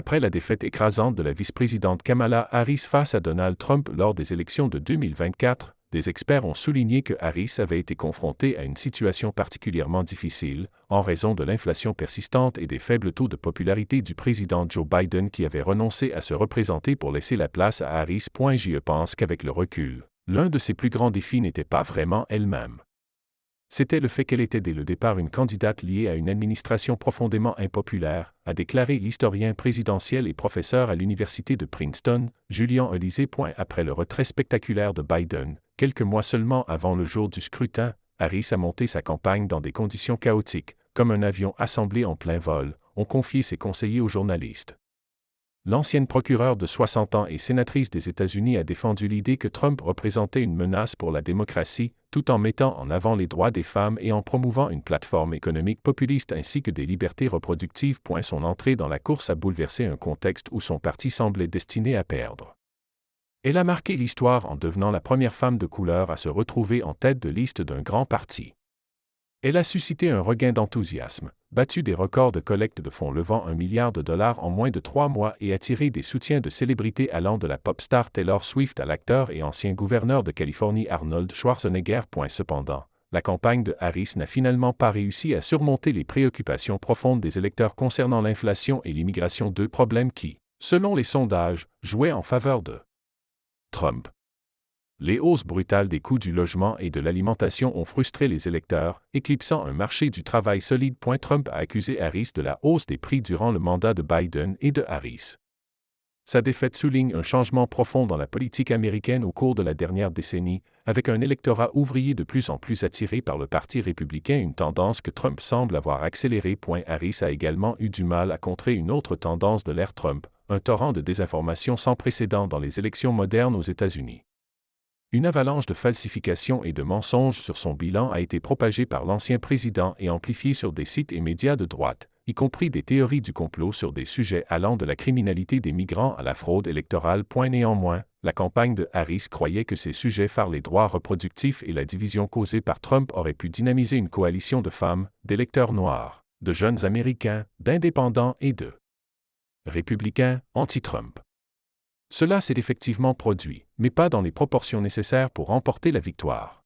Après la défaite écrasante de la vice-présidente Kamala Harris face à Donald Trump lors des élections de 2024, des experts ont souligné que Harris avait été confrontée à une situation particulièrement difficile, en raison de l'inflation persistante et des faibles taux de popularité du président Joe Biden qui avait renoncé à se représenter pour laisser la place à Harris. Je pense qu'avec le recul, l'un de ses plus grands défis n'était pas vraiment elle-même. C'était le fait qu'elle était dès le départ une candidate liée à une administration profondément impopulaire, a déclaré l'historien présidentiel et professeur à l'université de Princeton, Julian Olysée. Après le retrait spectaculaire de Biden, quelques mois seulement avant le jour du scrutin, Harris a monté sa campagne dans des conditions chaotiques, comme un avion assemblé en plein vol, ont confié ses conseillers aux journalistes. L'ancienne procureure de 60 ans et sénatrice des États-Unis a défendu l'idée que Trump représentait une menace pour la démocratie, tout en mettant en avant les droits des femmes et en promouvant une plateforme économique populiste ainsi que des libertés reproductives. Son entrée dans la course a bouleversé un contexte où son parti semblait destiné à perdre. Elle a marqué l'histoire en devenant la première femme de couleur à se retrouver en tête de liste d'un grand parti. Elle a suscité un regain d'enthousiasme, battu des records de collecte de fonds levant $1 milliard en moins de 3 mois et attiré des soutiens de célébrités allant de la pop star Taylor Swift à l'acteur et ancien gouverneur de Californie Arnold Schwarzenegger. Cependant, la campagne de Harris n'a finalement pas réussi à surmonter les préoccupations profondes des électeurs concernant l'inflation et l'immigration, deux problèmes qui, selon les sondages, jouaient en faveur de Trump. Les hausses brutales des coûts du logement et de l'alimentation ont frustré les électeurs, éclipsant un marché du travail solide. Trump a accusé Harris de la hausse des prix durant le mandat de Biden et de Harris. Sa défaite souligne un changement profond dans la politique américaine au cours de la dernière décennie, avec un électorat ouvrier de plus en plus attiré par le Parti républicain, une tendance que Trump semble avoir accélérée. Harris a également eu du mal à contrer une autre tendance de l'ère Trump, un torrent de désinformation sans précédent dans les élections modernes aux États-Unis. Une avalanche de falsifications et de mensonges sur son bilan a été propagée par l'ancien président et amplifiée sur des sites et médias de droite, y compris des théories du complot sur des sujets allant de la criminalité des migrants à la fraude électorale. Néanmoins, la campagne de Harris croyait que ces sujets phares, les droits reproductifs et la division causée par Trump, auraient pu dynamiser une coalition de femmes, d'électeurs noirs, de jeunes Américains, d'indépendants et de républicains anti-Trump. Cela s'est effectivement produit, mais pas dans les proportions nécessaires pour remporter la victoire.